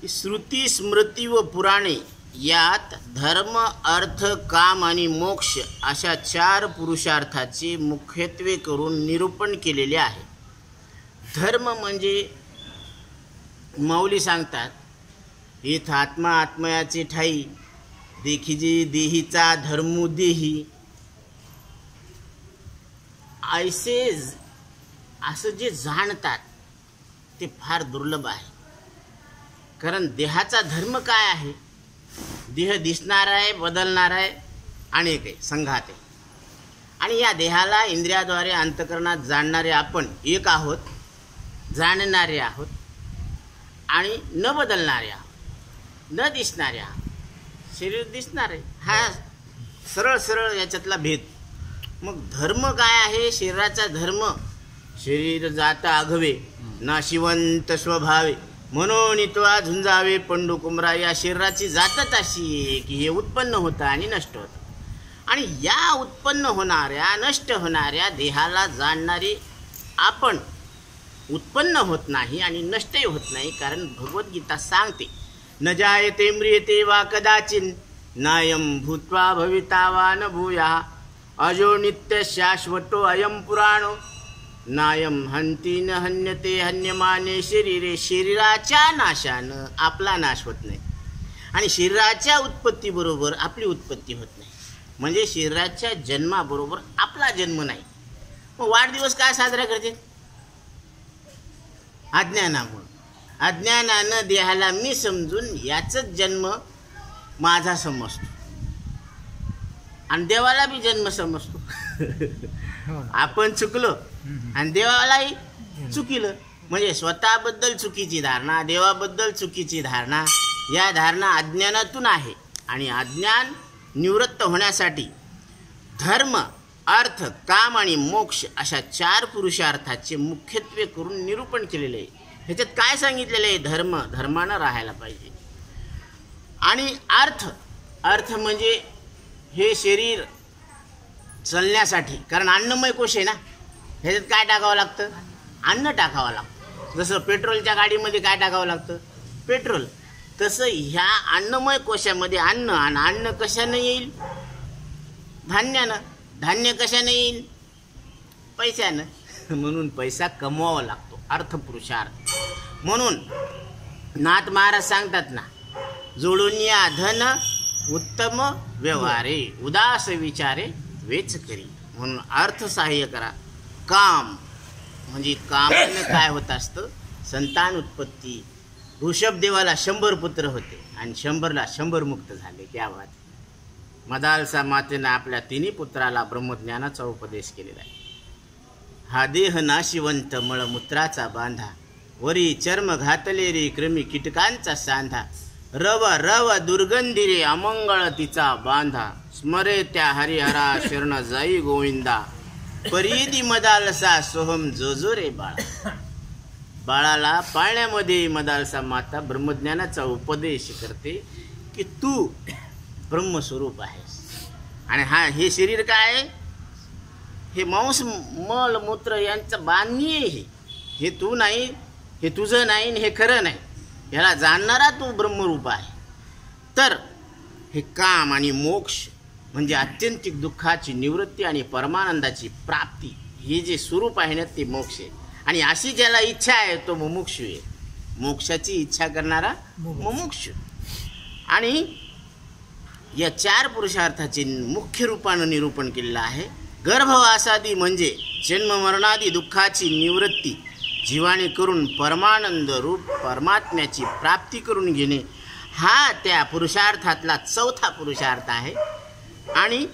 श्रुती स्मृती व पुराणे यात धर्म अर्थ काम आणि मोक्ष अशा 4 पुरुषार्थाचे मुख्यत्वे करून निरूपण केलेले आहे. धर्म म्हणजे माऊली सांगतात इथ आत्मा आत्मयाचे ठाई देखिजे देहीचा धर्मू देही. असं जे जाणतात ते फार दुर्लभ आहे. कारण देहाचा धर्म काय आहे? देह दिसणार आहे, बदलणार आहे, अनेक आहे, संघात आहे. आणि या देहाला इंद्रियाद्वारे अंतःकरणात जाणणारे आपण एक आहोत, जाणणारे आहोत आणि न बदलणारे आहोत, न दिसणारे आहोत. शरीर दिसणार आहे, हा सरळ सरळ याच्यातला भेद. मग धर्म काय आहे? शरीराचा धर्म शरीर जात आघवे नाशिवंत स्वभावे म्हणून इतवा झुंजावे पंडू कुमरा. या शरीराची जातच अशी आहे की हे उत्पन्न होतं आणि नष्ट होतं. आणि या उत्पन्न होणाऱ्या नष्ट होणाऱ्या देहाला जाणणारे आपण उत्पन्न होत नाही आणि नष्टही होत नाही. कारण भगवद्गीता सांगते न जायते म्रियते वा कदाचिन नायम भूत्वा भविता वा न भूया अजो नित्य शाश्वतो अयम पुराणो नायम हंती न हन्यते हन्यमाने शरीरे. शरीराच्या नाशानं आपला नाश होत नाही आणि शरीराच्या उत्पत्तीबरोबर आपली उत्पत्ती होत नाही. म्हणजे शरीराच्या जन्माबरोबर आपला जन्म नाही. मग वाढदिवस काय साजरा करते? अज्ञानामुळे. अज्ञानानं देहाला मी समजून याचाच जन्म माझा समजतो आणि देवाला बी जन्म समजतो. आपण चुकलो आणि देवालाही चुकिलं. म्हणजे स्वतःबद्दल चुकीची धारणा, देवाबद्दल चुकीची धारणा, या धारणा अज्ञानातून आहे. आणि अज्ञान निवृत्त होण्यासाठी धर्म अर्थ काम आणि मोक्ष अशा 4 पुरुषार्थाचे मुख्यत्वे करून निरूपण केलेले आहे. ह्याच्यात काय सांगितलेलं आहे? धर्म, धर्मानं राहायला पाहिजे. आणि अर्थ म्हणजे हे शरीर चालण्यासाठी. कारण अन्नमय कोश आहे ना, ह्याच्यात काय टाकावं लागतं? अन्न टाकावं लागतं. जसं पेट्रोलच्या गाडीमध्ये काय टाकावं लागतं? पेट्रोल. तसं ह्या अन्नमय कोशामध्ये अन्न. आणि अन्न कशानं येईल? धान्यानं. धान्य कशानं येईल? पैशानं. म्हणून पैसा कमवावा लागतो. अर्थपुरुषार्थ. म्हणून नाथ महाराज सांगतात ना, जोडून या धन उत्तम व्यवहारे उदास विचारे वेच करी. म्हणून अर्थ सहाय्य करा. काम म्हणजे कामानं काय होत असतं? संतान उत्पत्ती. ऋषभदेवाला 100 पुत्र होते आणि 100ला 100 मुक्त झाले. त्या बात मदालसा मातेनं आपल्या 3 पुत्राला ब्रह्मज्ञानाचा उपदेश केलेला आहे. हा देह नाशिवंत मळमूत्राचा बांधा वरी चर्म घातले रे कृमी कीटकांचा सांधा रव रव दुर्गंधी रे अमंगळ तिचा बांधा स्मरे त्या हरिहरा शरण जाई गोविंदा परीदी मदालसा सोहम जोजो रे बाळा. बाळाला पाळण्यामध्ये मदालसा माता ब्रह्मज्ञानाचा उपदेश करते की तू ब्रह्मस्वरूप आहेस. आणि हे शरीर काय आहे? हे मांस मल मूत्र यांचं बांधणी आहे. हे तू नाही, हे तुझं नाही, हे खरं नाही. ह्याला जाणणारा तू ब्रह्मरूप आहे. तर हे काम आणि मोक्ष म्हणजे आत्यंतिक दुःखाची निवृत्ती आणि परमानंदाची प्राप्ती, हे जे स्वरूप आहे ना ते मोक्ष आहे. आणि अशी ज्याला इच्छा आहे तो मुमुक्षु आहे. मोक्षाची इच्छा करणारा मुमुक्षु. आणि या 4 पुरुषार्थाचे मुख्य रूपानं निरूपण केलेलं आहे. गर्भवासादी म्हणजे जन्ममरणादी दुःखाची निवृत्ती जीवाने करून परमानंद रूप परमात्म्याची प्राप्ती करून घेणे, हा त्या पुरुषार्थातला 4था पुरुषार्थ आहे. आणि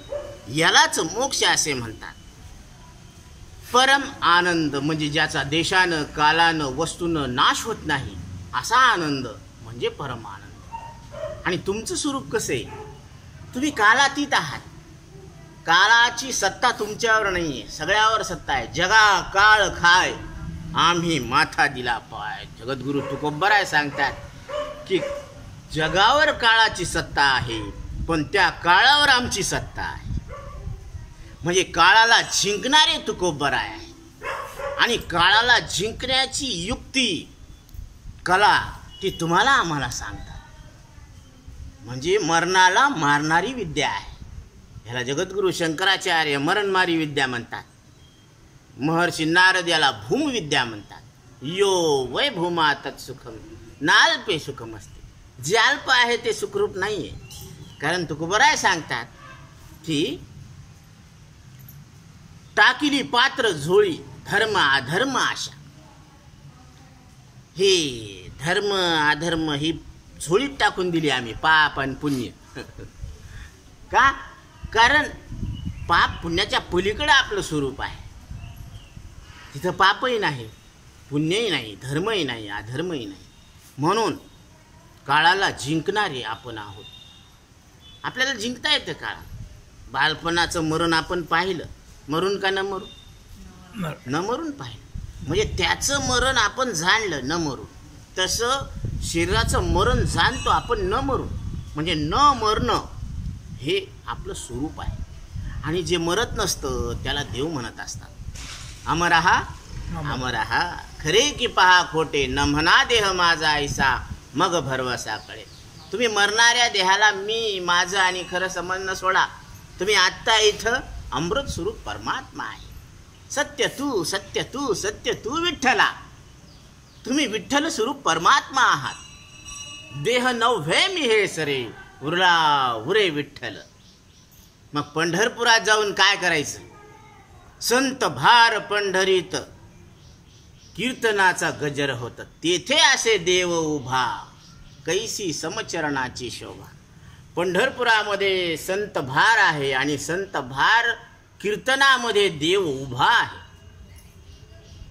यालाच मोक्ष असे म्हणतात. परम आनंद म्हणजे ज्याचा देशानं कालानं वस्तूनं नाश होत नाही असा आनंद म्हणजे परम आनंद. आणि तुमचं स्वरूप कसं आहे? तुम्ही कालातीत आहात. काळाची सत्ता तुमच्यावर नाही आहे, सगळ्यावर सत्ता आहे. जगा काळ खाय आम्ही माथा दिला पाय. जगद्गुरु तुकोबराय सांगतात की जगावर काळाची सत्ता आहे पण त्या काळावर आमची सत्ता आहे. म्हणजे काळाला जिंकणारे तुकोबराय आहे. आणि काळाला जिंकण्याची युक्ती कला ती तुम्हाला आम्हाला सांगतात. म्हणजे मरणाला मारणारी विद्या आहे. ह्याला जगद्गुरु शंकराचार्य मरणमारी विद्या म्हणतात. महर्षी नारद याला भूमविद्या म्हणतात. यो वै भूमा तत्सुखम नाल्पे सुखम असते. जे अल्प आहे ते सुखरूप नाहीये. कारण तुकोबराय सांगतात की टाकिली पात्र झोळी धर्म अधर्म आशा. हे धर्म अधर्म ही झोळीत टाकून दिली आम्ही, पाप आणि पुण्य. का? कारण पाप पुण्याच्या पलीकडे आपलं स्वरूप आहे. तिथं पापही नाही, पुण्यही नाही, धर्मही नाही, अधर्मही नाही. म्हणून काळाला जिंकणारे आपण आहोत. आपल्याला जिंकता येतं काळा. बालपणाचं मरण आपण पाहिलं. मरून का न मरू? न मरून पाहिलं. म्हणजे त्याचं मरण आपण जाणलं, न मरून. तसं शरीराचं मरण जाणतो आपण, न मरून. म्हणजे न मरणं हे आपलं स्वरूप आहे. आणि जे मरत नसतं त्याला देव म्हणत असतात. अमरहा अमरहा खरे की पहा खोटे, न म्हणा देह माझा ऐसा मग भरवसा कळे. तुम्ही मरणाऱ्या देहाला मी माझं आणि खरं समजणं सोडा. तुम्ही आत्ता इथं अमृत स्वरूप परमात्मा आहे. सत्य तू सत्य तू सत्य तू विठ्ठला. तुम्ही विठ्ठल स्वरूप परमात्मा आहात. देह नव्हे मी हे सरे उरला उरे विठ्ठल. मग पंढरपुरात जाऊन काय करायचं? संत भार पंढरीत कीर्तनाचा गजर होत. तेथे असे देव उभा कैसी समचरणाची शोभा. पंढरपुरामध्ये संत भार आहे आणि संत भार कीर्तनामध्ये देव उभा आहे.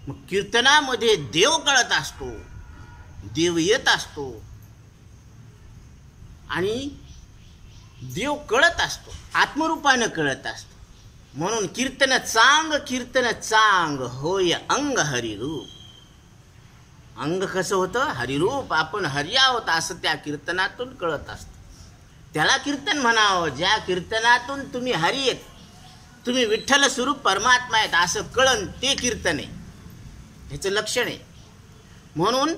मग कीर्तनामध्ये देव कळत असतो, देव येत असतो आणि देव कळत असतो, आत्मरूपानं कळत असतो. म्हणून कीर्तन चांग होय अंग हरिरूप. अंग कसं होतं? हरिरूप. आपण हरी आहोत असं त्या कीर्तनातून कळत असतं. त्याला कीर्तन म्हणावं. ज्या कीर्तनातून तुम्ही हरी येत, तुम्ही विठ्ठल स्वरूप परमात्मा आहेत असं कळण, ते कीर्तन आहे. ह्याचं लक्षण आहे. म्हणून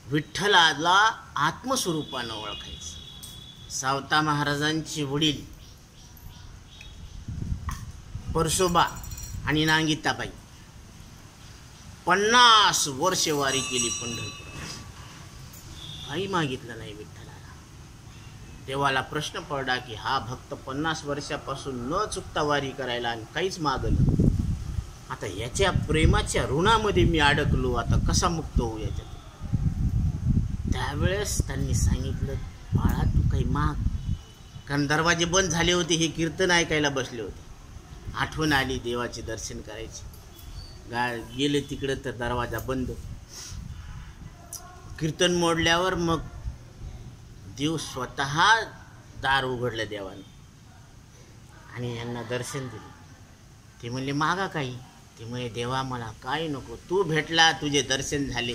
विठ्ठलाला आत्मस्वरूपानं ओळखायचं. सावता महाराजांचे वडील परशोबा आणि नांगिताबाई 50 वर्ष वारी केली पंढरपुरात. काही मागितलं नाही विठ्ठलाला. देवाला प्रश्न पडला की हा भक्त 50 वर्षापासून न चुकता वारी करायला आणि काहीच मागलं. आता याच्या प्रेमाच्या ऋणामध्ये मी अडकलो, आता कसा मुक्त होऊ याच्यात? त्यावेळेस त्यांनी सांगितलं, बाळा तू काही माग. कारण दरवाजे बंद झाले होते, हे कीर्तन ऐकायला बसले होते. आठवण आली देवाचे दर्शन करायचे. गेले तिकडे तर दरवाजा बंद. कीर्तन मोडल्यावर मग देव स्वतः दार उघडलं देवाने आणि यांना दर्शन दिले. ते म्हणले मागा काही. ते म्हणे देवा मला काही नको, तू भेटला, तुझे दर्शन झाले,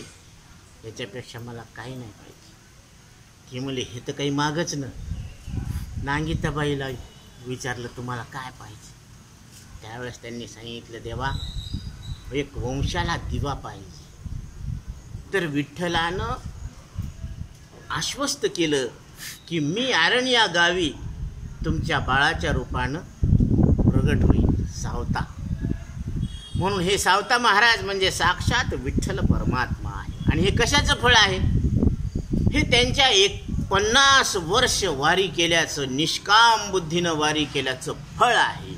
याच्यापेक्षा मला काही नाही पाहिजे. ते म्हणले हे तर काही मागच ना. नांगिताबाईला विचारलं तुम्हाला काय पाहिजे? त्यावेळेस त्यांनी सांगितलं देवा एक वंशाला दिवा पाहिजे. तर विठ्ठलानं आश्वस्त केलं की मी आरण्या गावी तुमच्या बाळाच्या रूपानं प्रगट होईल, सावता. म्हणून हे सावता महाराज म्हणजे साक्षात विठ्ठल परमात्मा आहे. आणि हे कशाचं फळ आहे? हे त्यांच्या 50 वर्ष वारी केल्याचं, निष्काम बुद्धीनं वारी केल्याचं फळ आहे.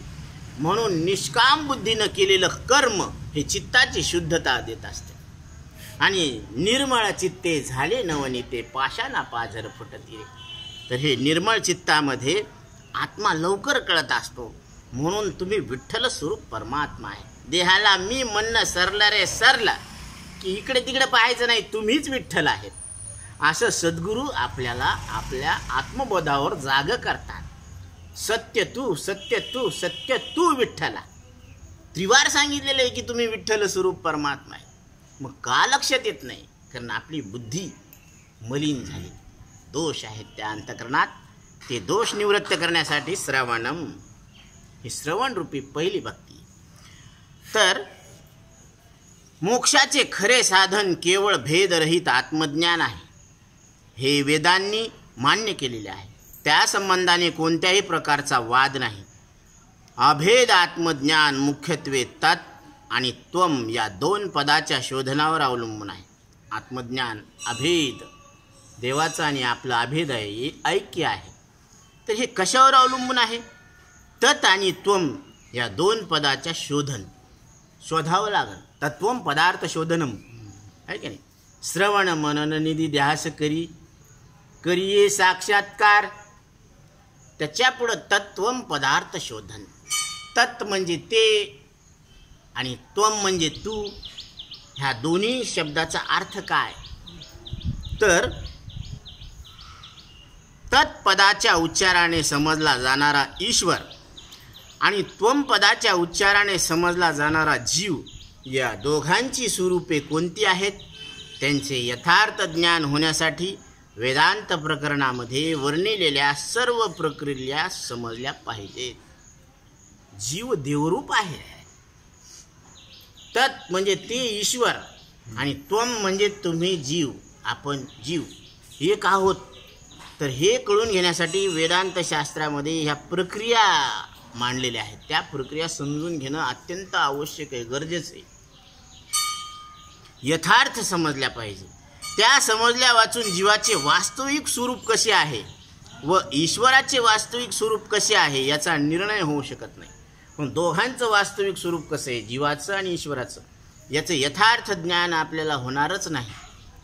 म्हणून निष्काम बुद्धीनं केलेलं कर्म हे चित्ताची शुद्धता देत असते. आणि निर्मळ चित्ते झाले नवनीते पाषाणा पाझर फुटती. तर हे निर्मळ चित्तामध्ये आत्मा लवकर कळत असतो. म्हणून तुम्ही विठ्ठल स्वरूप परमात्मा आहे. देहाला मी म्हणणं सरलं रे सरलं की इकडे तिकडे पाहायचं नाही, तुम्हीच विठ्ठल आहेत असं सद्गुरू आपल्याला आपल्या आत्मबोधावर जाग करतात. सत्य तू सत्य तू सत्य तू विठ्ठला. त्रिवार सांगितलेलं आहे की तुम्ही विठ्ठल स्वरूप परमात्मा आहे. मग का लक्षात येत नाही? कारण आपली बुद्धी मलिन झाली, दोष आहेत त्या अंतःकरणात. ते दोष निवृत्त करण्यासाठी श्रवणम, ही श्रवण रूपी पहिली भक्ती. तर मोक्षाचे खरे साधन केवळ भेदरहित आत्मज्ञान आहे, हे वेदांनी मान्य केलेले आहे. त्या संबंधाने कोणत्याही प्रकारचा वाद नाही. अभेद आत्मज्ञान मुख्यत्वे तत् आणि त्वम या दोन पदाच्या शोधनावर अवलंबून आहे. आत्मज्ञान अभेद, देवाचा आणि आपलं अभेद आहे, हे ऐक्य आहे. तर हे कशावर अवलंबून आहे? तत् आणि त्वम या दोन पदाच्या शोधावं लागेल. तत्वम पदार्थ शोधनम आहे की नाही. श्रवण मनन निधी ध्यास करिये साक्षात्कार, त्याच्यापुढं तत्वम पदार्थ शोधन. तत् म्हणजे ते आणि त्वम म्हणजे तू. ह्या दोन्ही शब्दाचा अर्थ काय? तर तत्पदाच्या उच्चाराने समजला जाणारा ईश्वर आणि त्वम पदाच्या उच्चाराने समजला जाणारा जीव, या दोघांची स्वरूपे कोणती आहेत? त्यांचे यथार्थ ज्ञान होण्यासाठी वेदांत प्रकरणामध्ये वर्णिलेल्या सर्व प्रक्रिया समजल्या पाहिजेत. जीव देवरूप आहे. तत् म्हणजे ते ईश्वर आणि त्वम म्हणजे तुम्ही जीव, आपण जीव एक आहोत. तर हे कळून घेण्यासाठी वेदांत शास्त्रामध्ये ह्या प्रक्रिया मांडलेल्या आहेत. त्या प्रक्रिया समजून घेणं अत्यंत आवश्यक आहे, गरजेचं आहे. यथार्थ समजल्या पाहिजे. त्या समजल्या वाचून जीवाचे वास्तविक स्वरूप कसे आहे व ईश्वराचे वास्तविक स्वरूप कसे आहे याचा निर्णय होऊ शकत नाही. पण दोघांचं वास्तविक स्वरूप कसं आहे, जीवाचं आणि ईश्वराचं, याचं यथार्थ ज्ञान आपल्याला होणारच नाही.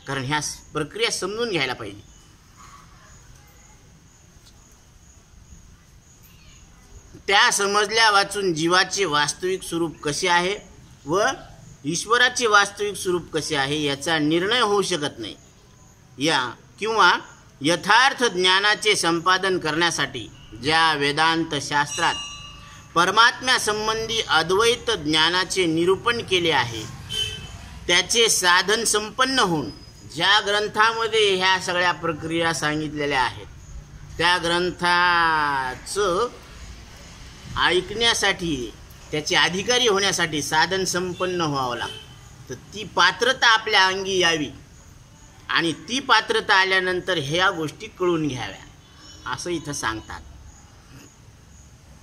कारण ह्या प्रक्रिया समजून घ्यायला पाहिजे. त्या समजल्या वाचून जीवाचे वास्तविक स्वरूप कसे आहे व ईश्वराचे वास्तविक स्वरूप कसे आहे याचा निर्णय होऊ शकत नाही. किंवा यथार्थ ज्ञानाचे संपादन करण्यासाठी ज्या वेदांत शास्त्रात परमात्म्यासंबंधी अद्वैत ज्ञानाचे निरूपण केले आहे, त्याचे साधन संपन्न होऊन ज्या ग्रंथामध्ये ह्या सगळ्या प्रक्रिया सांगितलेल्या आहेत, त्या ग्रंथाचं ऐकण्यासाठी, त्याचे अधिकारी होण्यासाठी साधन संपन्न व्हावं लागतं. तर ती पात्रता आपल्या अंगी यावी आणि ती पात्रता आल्यानंतर ह्या गोष्टी कळून घ्याव्या असं इथं सांगतात.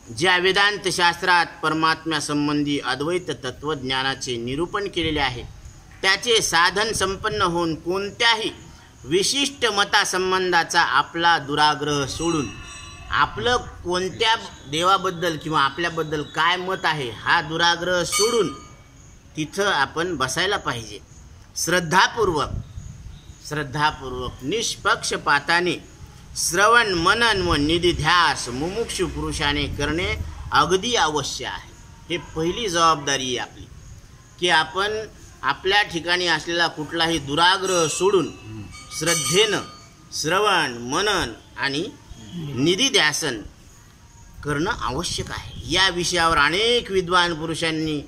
ज्या वेदांत शास्त्रात परमात्म्यासंबंधी अद्वैत तत्वज्ञानाचे निरूपण केलेले आहे, त्याचे साधन संपन्न होऊन कोणत्याही विशिष्ट मतासंबंधाचा आपला दुराग्रह सोडून आपलं कोणत्या देवाबद्दल किंवा आपल्याबद्दल काय मत आहे हा दुराग्रह सोडून तिथं आपण बसायला पाहिजे. श्रद्धापूर्वक निष्पक्षपाताने श्रवण मनन व निधिध्यास मुमुक्षु पुरुषाने करणे अगदी आवश्यक आहे. हे पहिली जबाबदारी आहे आपली, की आपण आपल्या ठिकाणी असलेला कुठलाही दुराग्रह सोडून श्रद्धेनं श्रवण मनन आणि निधिध्यासन करणं आवश्यक आहे. या विषयावर अनेक विद्वान पुरुषांनी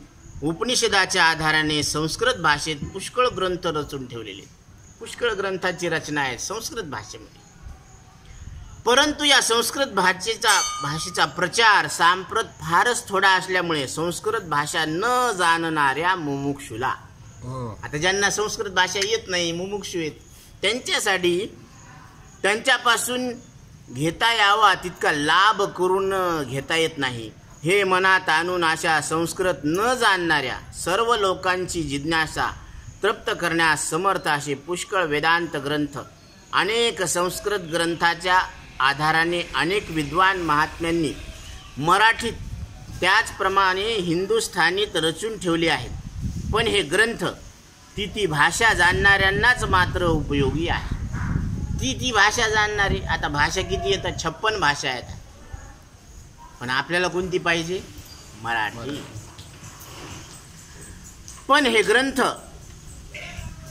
उपनिषदाच्या आधाराने संस्कृत भाषेत पुष्कळ ग्रंथ रचून ठेवलेले. पुष्कळ ग्रंथाची रचना आहे संस्कृत भाषेमध्ये. परंतु या संस्कृत भाषेचा प्रचार सांप्रत फारच थोडा असल्यामुळे संस्कृत भाषा न जाणणाऱ्या मुमुक्षुला, आता ज्यांना संस्कृत भाषा येत नाही, मुमुक्षु आहेत, त्यांच्यासाठी त्यांच्यापासून घेता यावा तितका लाभ करून घेता येत नाही. हे मनात आणून अशा संस्कृत न जाणणाऱ्या सर्व लोकांची जिज्ञासा तृप्त करण्यास समर्थ असे पुष्कळ वेदांत ग्रंथ, अनेक संस्कृत ग्रंथाच्या आधाराने अनेक विद्वान महात्म्यांनी मराठीत त्याचप्रमाणे हिंदुस्थानीत रचून ठेवले आहेत. पण हे ग्रंथ ती भाषा जाणणाऱ्यांनाच मात्र उपयोगी आहे. ती भाषा जाणणारी, आता भाषा किती येतात? 56 भाषा आहेत. पण आपल्याला कोणती पाहिजे? मराठी. पण हे ग्रंथ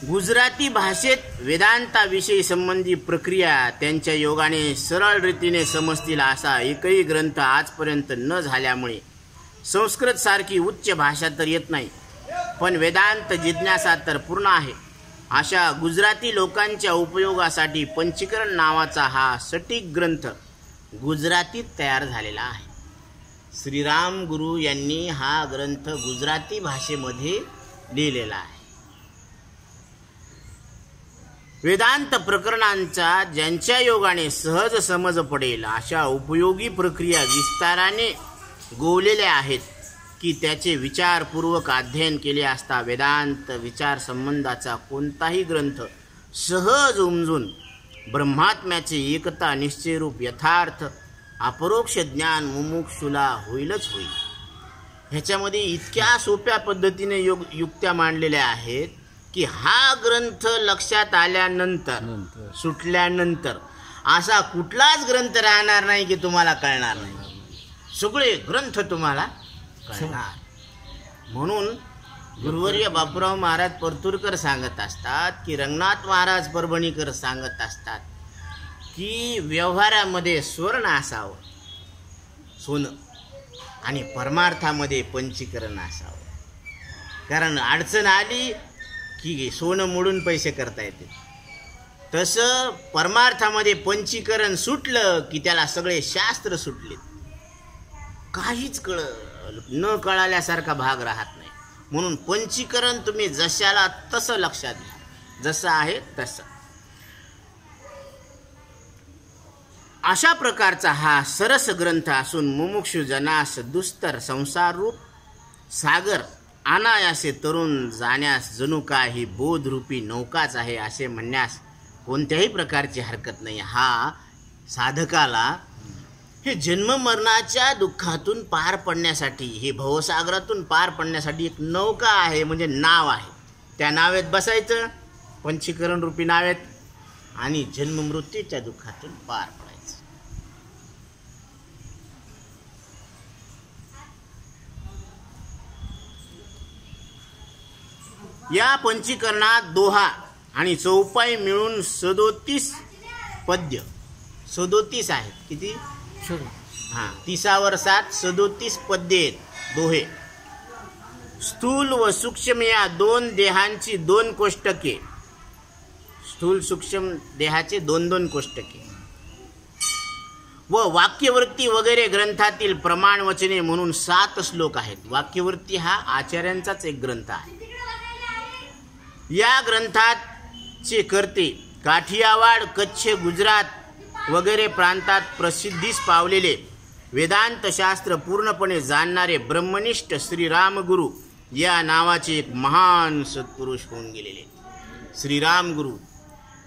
गुजराती भाषेत वेदांताविषयी संबंधी प्रक्रिया त्यांच्या योगाने सरळ रीतीने समजतील असा एकही ग्रंथ आजपर्यंत न झाल्यामुळे संस्कृत सारखी उच्च भाषा तर येत नाही, पण वेदांत जिज्ञासा तर पूर्ण आहे. अशा गुजराती लोकांच्या उपयोगासाठी पंचीकरण नावाचा हा सटीक ग्रंथ गुजरातीत तयार झालेला आहे. श्रीराम गुरु यांनी हा ग्रंथ गुजराती भाषेमध्ये लिहिलेला आहे. वेदांत प्रकरणांचा ज्यांच्या योगाने सहज समज पडेल अशा उपयोगी प्रक्रिया विस्ताराने गोवलेल्या आहेत की त्याचे विचारपूर्वक अध्ययन केले असता वेदांत विचार संबंधाचा कोणताही ग्रंथ सहज उमजून ब्रह्मात्म्याचे एकता निश्चयरूप यथार्थ अपरोक्ष ज्ञान मुमुक्षुला होईलच होईल. ह्याच्यामध्ये इतक्या सोप्या पद्धतीने युक्त्या मांडलेल्या आहेत की हा ग्रंथ लक्षात आल्यानंतर सुटल्यानंतर असा कुठलाच ग्रंथ राहणार नाही की तुम्हाला कळणार नाही. सगळे ग्रंथ तुम्हाला कळणार. म्हणून गुरुवर्य बापूराव महाराज परतूरकर सांगत असतात की रंगनाथ महाराज परभणीकर सांगत असतात की व्यवहारामध्ये स्वर्ण असावं सोनं आणि परमार्थामध्ये पंचीकरण असावं. कारण अडचण आली की सोनं मोडून पैसे करता येते. तसं परमार्थामध्ये पंचीकरण सुटलं की त्याला सगळे शास्त्र सुटले. काहीच न कळाल्यासारखा भाग राहत नाही. म्हणून पंचीकरण तुम्ही जशाला तसं लक्षात घ्या, जसं आहे तसं. अशा प्रकारचा हा सरस ग्रंथ असून मुमुक्षु जनास दुस्तर संसाररूप सागर अनायासे तरुण जाण्यास जणू काय ही बोधरूपी नौकाच आहे असे म्हणण्यास कोणत्याही प्रकारची हरकत नाही. हा साधकाला हे जन्ममरणाच्या दुःखातून पार पडण्यासाठी, हे भवसागरातून पार पडण्यासाठी एक नौका आहे, म्हणजे नाव आहे. त्या नावेत बसायचं, पंचीकरण रूपी नावेत, आणि जन्ममृत्यूच्या दुःखातून पार पडायचं. या पंचीकरणात दोहा आणि चौपाई मिळून 37 पद्य, 37 आहेत. किती? 30वर 7, 37 पद्ये आहेत, दोहे. स्थूल व सूक्ष्म या दोन देहांची 2 कोष्टके, स्थूल सूक्ष्म देहाचे 2 कोष्टके व वाक्यवृत्ती वगैरे ग्रंथातील प्रमाण वचने म्हणून 7 श्लोक आहेत. वाक्यवृत्ती हा आचार्यांचाच एक ग्रंथ आहे. या ग्रंथाचे कर्ते काठियावाड, कच्छ, गुजरात वगैरे प्रांतात प्रसिद्धीस पावलेले वेदांत शास्त्र पूर्णपणे जाणणारे ब्रह्मनिष्ठ श्रीराम गुरु या नावाचे एक महान सत्पुरुष होऊन गेलेले. श्रीराम गुरु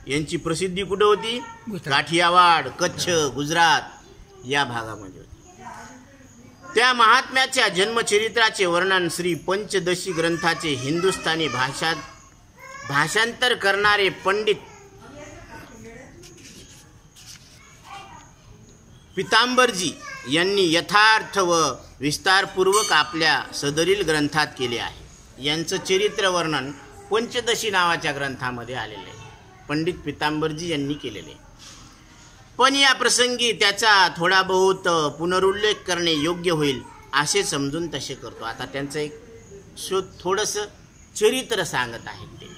यांची प्रसिद्धी कुठे होती? काठियावाड, कच्छ, गुजरात या भागामध्ये होती. त्या महात्म्याच्या जन्मचरित्राचे वर्णन श्री पंचदशी ग्रंथाचे हिंदुस्थानी भाषांतर करणारे पंडित पितांबरजी यांनी यथार्थ व विस्तारपूर्वक आपल्या सदरील ग्रंथात केले आहे. यांचं चरित्र वर्णन पंचदशी नावाच्या ग्रंथामध्ये आलेले आहे. पंडित पितांबरजी यांनी केलेले. पण या प्रसंगी त्याचा थोडा बहुत पुनरुल्लेख करणे योग्य होईल असे समजून तसे करतो. आता त्यांचं एक थोडंसं चरित्र सांगत आहे ते.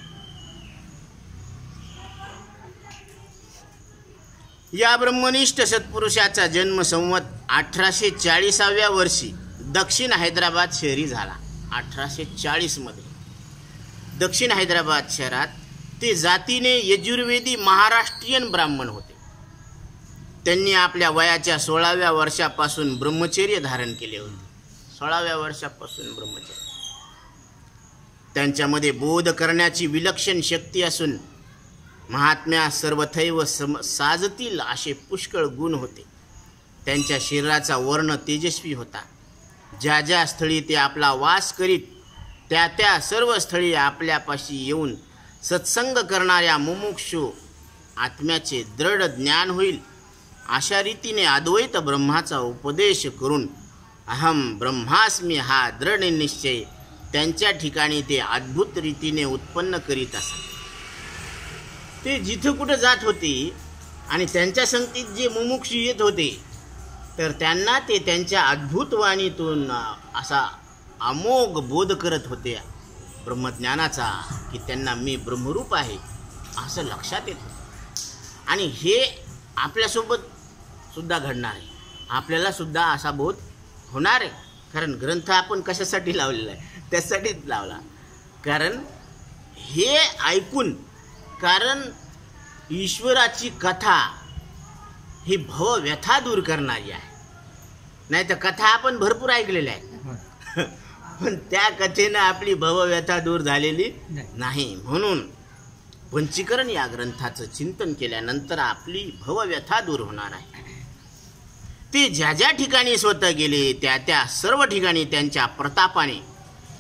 या ब्रह्मनिष्ठ सत्पुरुषाचा जन्म संवत 1840व्या वर्षी दक्षिण हैदराबाद शहरी झाला. 1840 मध्ये दक्षिण हैदराबाद शहरात ते जातीने यजुर्वेदी महाराष्ट्रीयन ब्राह्मण होते. त्यांनी आपल्या वयाच्या 16व्या वर्षापासून ब्रह्मचर्य धारण केले होते. 16व्या वर्षापासून ब्रह्मचर्य. त्यांच्यामध्ये बोध करण्याची विलक्षण शक्ती असून महात्म्या सर्वथैव साजतील असे पुष्कळ गुण होते. त्यांच्या शरीराचा वर्ण तेजस्वी होता. ज्या ज्या स्थळी ते आपला वास करीत त्या त्या सर्व स्थळी आपल्यापाशी येऊन सत्संग करणाऱ्या मुमुक्षु आत्म्याचे दृढ ज्ञान होईल अशा रीतीने अद्वैत ब्रह्माचा उपदेश करून अहम ब्रह्मास्मी हा दृढ निश्चय त्यांच्या ठिकाणी ते अद्भुत रीतीने उत्पन्न करीत असत. ते जिथं कुठं जात होते आणि त्यांच्या संगतीत जे मुमुक्षु येत होते तर त्यांना ते त्यांच्या अद्भुत वाणीतून असा अमोघ बोध करत होते ब्रह्मज्ञानाचा, की त्यांना मी ब्रह्मरूप आहे असं लक्षात येत होतं. आणि हे आपल्यासोबत सुद्धा घडणार आहे. आपल्याला सुद्धा असा बोध होणार आहे. कारण ग्रंथ आपण कशासाठी लावलेला आहे? त्यासाठीच लावला. कारण हे ऐकून, कारण ईश्वराची कथा ही भवव्यथा दूर करणारी आहे. नाही तर कथा आपण भरपूर ऐकलेल्या आहेत, पण त्या कथेनं आपली भवव्यथा दूर झालेली नाही. म्हणून पंचीकरण या ग्रंथाचं चिंतन केल्यानंतर आपली भवव्यथा दूर होणार आहे. ते ज्या ज्या ठिकाणी स्वतः गेले त्या त्या सर्व ठिकाणी त्यांच्या प्रतापाने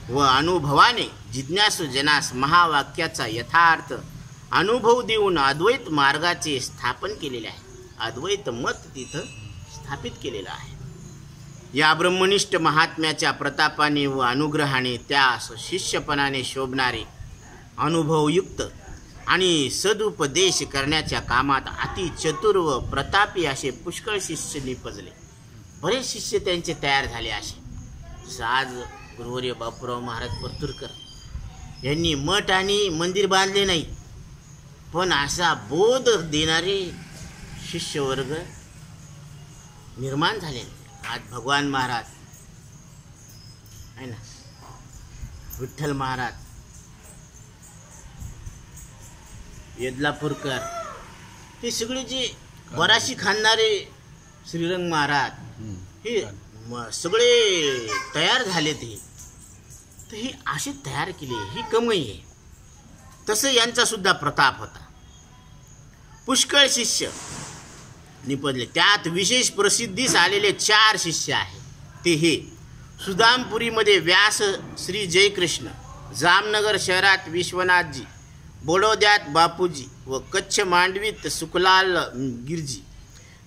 व अनुभवाने जिज्ञासू जनास महावाक्याचा यथार्थ अनुभव देऊन अद्वैत मार्गाचे स्थापन केलेले आहे. अद्वैत मत तिथं स्थापित केलेलं आहे. या ब्रह्मनिष्ठ महात्म्याच्या प्रतापाने व अनुग्रहाने त्या शिष्यपणाने शोभणारे अनुभवयुक्त आणि सदुपदेश करण्याच्या कामात अति चतुर व प्रतापी असे पुष्कळ शिष्य निपजले. बरेच शिष्य त्यांचे तयार झाले. असे आज गुरुवर्य बापूराव महाराज परतूरकर यांनी मठ आणि मंदिर बांधले नाही, पण असा बोध देणारे शिष्यवर्ग निर्माण झाले. आज भगवान महाराज आहे ना, विठ्ठल महाराज, यदलापूरकर, हे सगळे जे बराशी खांदणारे श्रीरंग महाराज, हे सगळे तयार झाले. तर हे असे तयार केले, ही कमाई आहे. तसं यांचा सुद्धा प्रताप होता. पुष्कळ शिष्य निपजले. त्यात विशेष प्रसिद्धीस आलेले 4 शिष्य आहेत. ते हे: सुदामपुरीमध्ये व्यास श्री जयकृष्ण, जामनगर शहरात विश्वनाथजी, बडोद्यात बापूजी व कच्छ मांडवीत सुखलाल गिरजी.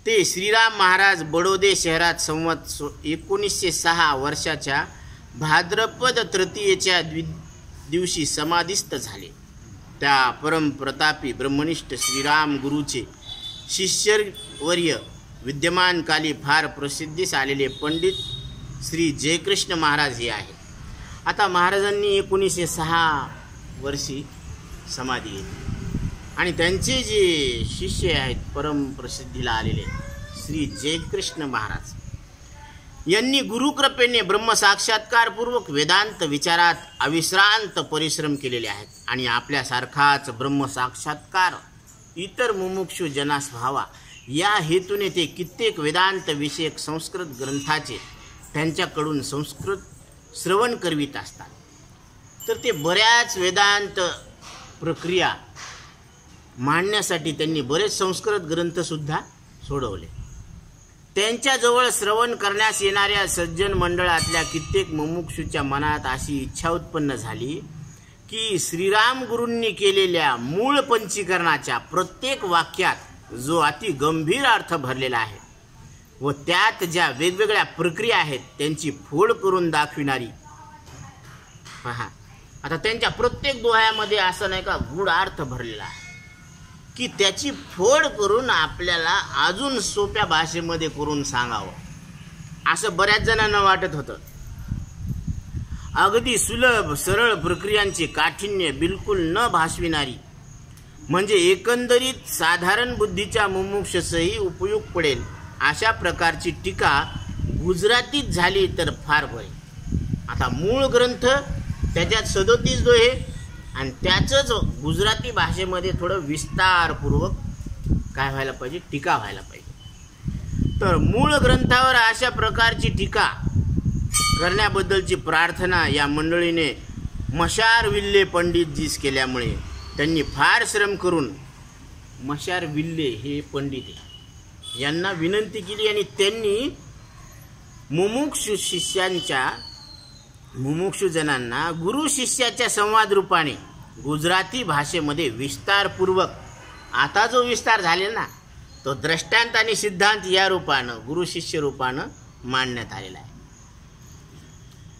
ते श्रीराम महाराज बडोदे शहरात संवत 1906 वर्षाच्या भाद्रपद तृतीयेच्या दिवशी समाधिस्थ झाले. त्या परमप्रतापी ब्रह्मनिष्ठ श्रीराम गुरुचे शिष्यवर्य विद्यमान काली फार प्रसिद्धीस आलेले पंडित श्री जयकृष्ण महाराज हे आहेत. आता महाराजांनी 1906 वर्षी समाधी घेतली आणि त्यांचे जे शिष्य आहेत परमप्रसिद्धीला आलेले श्री जयकृष्ण महाराज यांनी गुरुकृपेने ब्रह्मसाक्षात्कारपूर्वक वेदांत विचारात अविश्रांत परिश्रम केलेले आहेत आणि आपल्यासारखाच ब्रह्मसाक्षात्कार इतर मुमुक्षु जनास व्हावा या हेतूने ते कित्येक वेदांत विषयक संस्कृत ग्रंथाचे त्यांच्याकडून संस्कृत श्रवण करवित असतात. तर ते बऱ्याच वेदांत प्रक्रिया मांडण्यासाठी त्यांनी बरेच संस्कृत ग्रंथसुद्धा सोडवले. त्यांच्याजवळ श्रवण करण्यास येणाऱ्या सज्जन मंडळातल्या कित्येक मुमुक्षूच्या मनात अशी इच्छा उत्पन्न झाली की श्रीराम गुरूंनी केलेल्या मूळ पंचीकरणाच्या प्रत्येक वाक्यात जो अति गंभीर अर्थ भरलेला आहे व त्यात ज्या वेगवेगळ्या प्रक्रिया आहेत त्यांची फोड करून दाखविणारी, पहा आता त्यांच्या प्रत्येक दोह्यामध्ये असं नाही का गूढ अर्थ भरलेला आहे की त्याची फोड करून आपल्याला अजून सोप्या भाषेमध्ये करून सांगावं असं बऱ्याच जणांना वाटत होतं. अगदी सुलभ सरळ प्रक्रियांचे काठिण्य बिलकुल न भासविणारी, म्हणजे एकंदरीत साधारण बुद्धीच्या मुमुक्षसही उपयोग पडेल अशा प्रकारची टीका गुजरातीत झाली तर फार बरे. आता मूळ ग्रंथ त्याच्यात 37 दोहे आणि त्याचंच गुजराती भाषेमध्ये थोडं विस्तारपूर्वक काय व्हायला पाहिजे, टीका व्हायला पाहिजे. तर मूळ ग्रंथावर अशा प्रकारची टीका करण्याबद्दलची प्रार्थना या मंडळीने मशार विल्ले पंडितजीस केल्यामुळे त्यांनी फार श्रम करून मशार विल्ले हे पंडित यांना विनंती केली आणि त्यांनी मुमुक्षु जनांना गुरु शिष्याच्या संवाद रूपाने गुजराती भाषेमध्ये विस्तारपूर्वक, आता जो विस्तार झालेला ना तो दृष्टांत आणि सिद्धांत या रूपानं गुरु शिष्य रूपानं मांडण्यात आलेला आहे.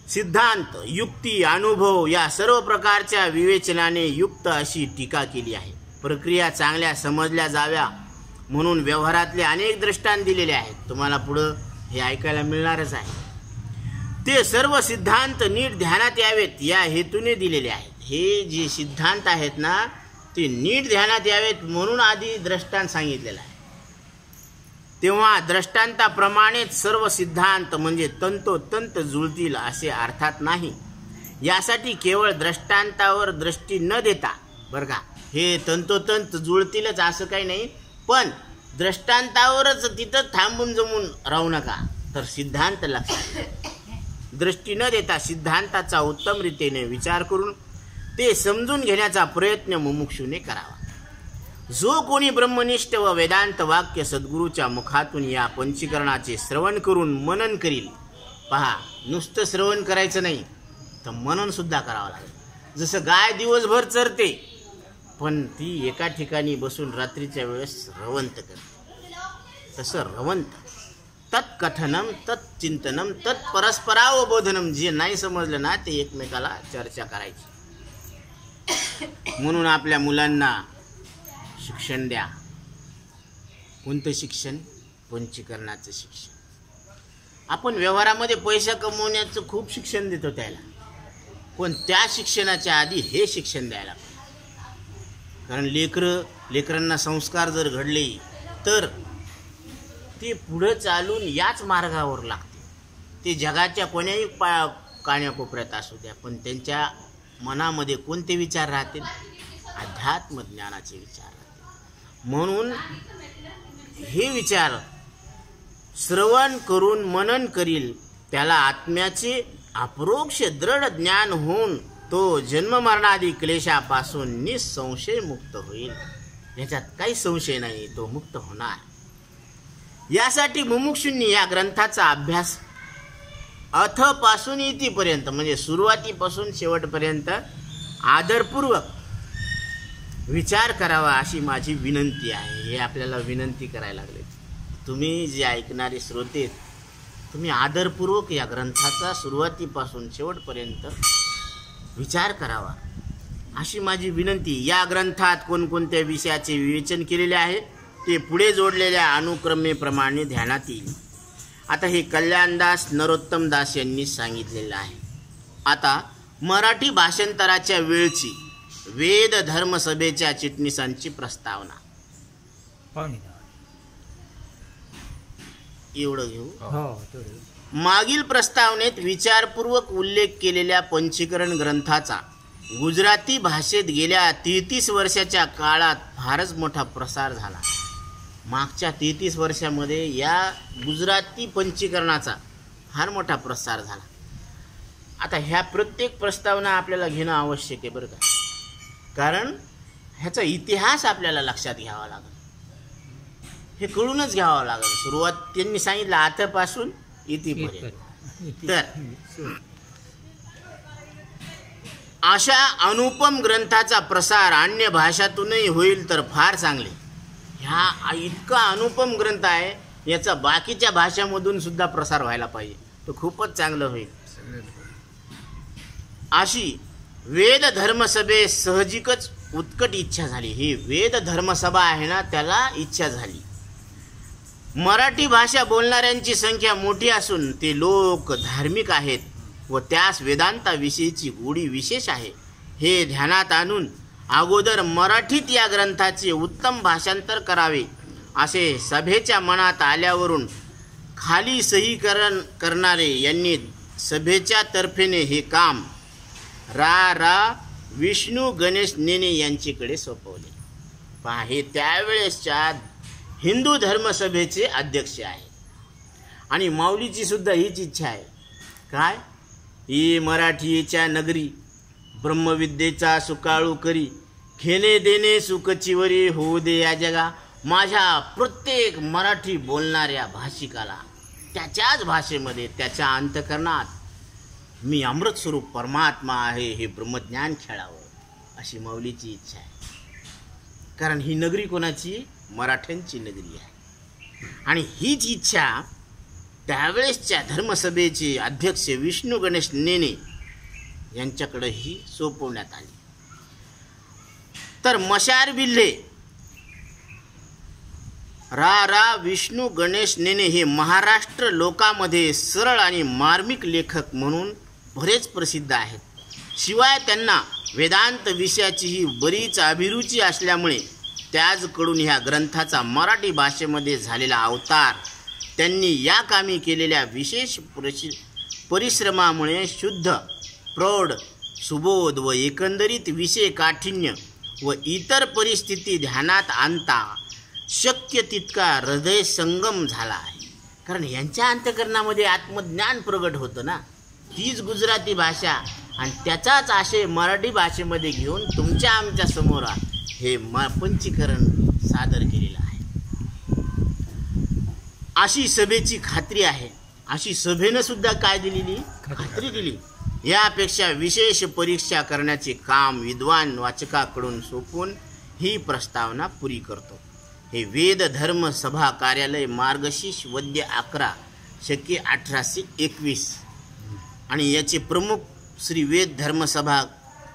सिद्धांत, युक्ती, अनुभव या सर्व प्रकारच्या विवेचनाने युक्त अशी टीका केली आहे. प्रक्रिया चांगल्या समजल्या जाव्या म्हणून व्यवहारातले अनेक दृष्टांत दिलेले आहेत. तुम्हाला पुढं हे ऐकायला मिळणारच आहे. ते सर्व सिद्धांत नीट ध्यानात यावेत या हेतूने दिलेले आहेत. हे जे सिद्धांत आहेत ना ते नीट ध्यानात यावेत म्हणून आधी दृष्टांत सांगितलेला आहे. तेव्हा दृष्टांताप्रमाणेच सर्व सिद्धांत म्हणजे तंतोतंत जुळतील असे अर्थात नाही. यासाठी केवळ दृष्टांतावर दृष्टी न देता बरं का हे तंतोतंत जुळतीलच असं काही नाही, पण दृष्टांतावरच तिथं थांबून जमून राहू नका, तर सिद्धांत लक्षात घ्या. दृष्टी न देता सिद्धांताचा उत्तम रीतीने विचार करून ते समजून घेण्याचा प्रयत्न मुमुक्षूने करावा. जो कोणी ब्रह्मनिष्ठ व वेदांत वाक्य सद्गुरूच्या मुखातून या पंचीकरणाचे श्रवण करून मनन करील. पहा, नुसतं श्रवण करायचं नाही, तर मनन सुद्धा करावं लागेल. जसं गाय दिवसभर चरते, पण ती एका ठिकाणी बसून रात्रीच्या वेळेस रवंत करते, तसं रवंत तत्कथनम तत्चिंतनम तत्परस्परावबोधनम. जे नाही समजलं ना ते एकमेकाला चर्चा करायची. म्हणून आपल्या मुलांना शिक्षण द्या. कोणतं शिक्षण? पंचीकरणाचं शिक्षण. आपण व्यवहारामध्ये पैसा कमवण्याचं खूप शिक्षण देतो त्याला, पण त्या शिक्षणाच्या आधी हे शिक्षण द्यायला पाहिजे. कारण लेकरांना संस्कार जर घडले तर ते पुढं चालून याच मार्गावर लागते. ते जगाच्या कोण्याही काण्याकोपऱ्यात असू द्या, पण त्यांच्या मनामध्ये कोणते विचार राहतील? अध्यात्म ज्ञानाचे विचार राहतील. म्हणून हे विचार श्रवण करून मनन करील, त्याला आत्म्याचे अपरोक्ष दृढ ज्ञान होऊन तो जन्ममरणादी क्लेशापासून निसंशय मुक्त होईल. याच्यात काही संशय नाही, तो मुक्त होणार. यासाठी मुमुक्षूंनी या ग्रंथाचा अभ्यास अथपासून इतिपर्यंत, म्हणजे सुरुवातीपासून शेवटपर्यंत आदरपूर्वक विचार करावा, अशी माझी विनंती आहे. हे आपल्याला विनंती करायला लागले. तुम्ही जे ऐकणारे श्रोते, तुम्ही आदरपूर्वक या ग्रंथाचा सुरुवातीपासून शेवटपर्यंत विचार करावा, अशी माझी विनंती. या ग्रंथात कोणकोणत्या विषयाचे विवेचन केलेले आहे ते पुढे जोडलेल्या अनुक्रमेप्रमाणे ध्यानात येईल. आता हे कल्याणदास नरोत्तमदास यांनी सांगितलेलं आहे. आता मराठी भाषांतराच्या वेळची वेद धर्म सभेच्या चिटणीसांची प्रस्तावना एवढं घेऊ. मागील प्रस्तावनेत विचारपूर्वक उल्लेख केलेल्या पंचीकरण ग्रंथाचा गुजराती भाषेत गेल्या 33 वर्षाच्या काळात फारच मोठा प्रसार झाला. मागच्या 33 वर्षामध्ये या गुजराती पंचीकरणाचा फार मोठा प्रसार झाला. आता ह्या प्रत्येक प्रस्तावना आपल्याला घेणं आवश्यक आहे बरं का, कारण ह्याचा इतिहास आपल्याला लक्षात घ्यावा लागेल. हे कळूनच घ्यावं लागेल. सुरुवात त्यांनी सांगितलं आतापासून इतिपर्यंत. तर अशा अनुपम ग्रंथाचा प्रसार अन्य भाषातूनही होईल तर फार चांगले. ह्या इतका अनुपम ग्रंथ आहे, याचा बाकीच्या भाषामधून सुद्धा प्रसार व्हायला पाहिजे, तो खूपच चांगलं होईल. अशी वेद धर्मसभे सहजिकच उत्कट इच्छा झाली. ही वेद धर्मसभा आहे ना, त्याला इच्छा झाली. मराठी भाषा बोलणाऱ्यांची संख्या मोठी असून ते लोक धार्मिक आहेत व त्यास वेदांताविषयीची गोडी विशेष आहे, हे ध्यानात आणून अगोदर मराठीत या ग्रंथाचे उत्तम भाषांतर करावे असे सभेच्या मनात आल्यावरून खाली सही करणारे यांनी सभेच्या तर्फेने हे काम रा विष्णू गणेश नेने यांच्याकडे सोपवले. पहा, हे त्यावेळेसच्या हिंदू धर्मसभेचे अध्यक्ष आहेत आणि माऊलीची सुद्धा हीच इच्छा आहे. काय? ही मराठीच्या नगरी ब्रह्मविद्येचा सुकाळू करी, घेणे देणे सुखचिवरी होऊ दे या जगा. माझ्या प्रत्येक मराठी बोलणाऱ्या भाषिकाला त्याच्याच भाषेमध्ये त्याच्या अंतःकरणात मी अमृत स्वरूप परमात्मा आहे हे ब्रह्मज्ञान खेळावं, अशी माऊलीची इच्छा आहे. कारण ही नगरी कोणाची? मराठ्यांची नगरी आहे. आणि हीच इच्छा त्यावेळेसच्या धर्मसभेचे अध्यक्ष विष्णू गणेश नेने यांच्याकडेही सोपवण्यात आली. तर मशार बिल्हे रा विष्णू गणेश नेने हे महाराष्ट्र लोकांमध्ये सरळ आणि मार्मिक लेखक म्हणून बरेच प्रसिद्ध आहेत. शिवाय त्यांना वेदांत विषयाचीही बरीच अभिरुची असल्यामुळे त्याचकडून ह्या ग्रंथाचा मराठी भाषेमध्ये झालेला अवतार, त्यांनी या कामी केलेल्या विशेष परिश्रमामुळे शुद्ध, प्रौढ, सुबोध व एकंदरीत विषय काठिण्य व इतर परिस्थिती ध्यानात आणता शक्य तितका हृदय संगम झाला आहे. कारण यांच्या अंतःकरणामध्ये आत्मज्ञान प्रगट होतं ना. तीच गुजराती भाषा आणि त्याचाच आशय मराठी भाषेमध्ये घेऊन तुमच्या आमच्या समोर हे पंचीकरण सादर केलेलं आहे. अशी सभेची खात्री आहे. अशी सभेनं सुद्धा काय दिलेली खात्री दिली. यापेक्षा विशेष परीक्षा करण्याचे काम विद्वान वाचकाकडून सोपून ही प्रस्तावना पुरी करतो. हे वेद धर्म सभा कार्यालय मार्गशीर्ष वद्य 11 शके 1821 आणि याचे प्रमुख श्री वेद धर्म सभा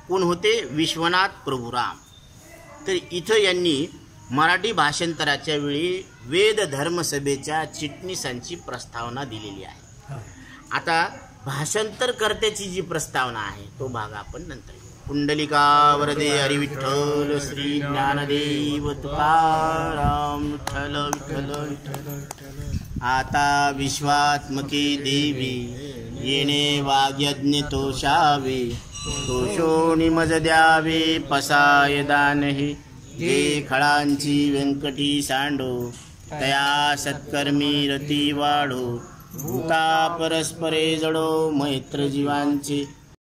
कोण होते? विश्वनाथ प्रभुराम. तर इथं यांनी मराठी भाषांतराच्या वेळी वेद धर्म सभेच्या चिटणीसांची प्रस्तावना दिलेली आहे. आता भाषांतरकर्त्याची जी प्रस्तावना आहे तो भाग आपण नंतर घेऊ. कुंडलिका वरदे हरी विठ्ठल श्री ज्ञानदेव तुकाराम विठ्ठल विठ्ठल विठ्ठल. आता विश्वात्मके देवी येणे वाग्यज्ञ तोषावे तोषो निमज द्यावे पसाय दानहे जे खळांची व्यंकटी सांडो तया सत्कर्मी रती वाढो भूता परस्परे जडो मैत्र जीवांचे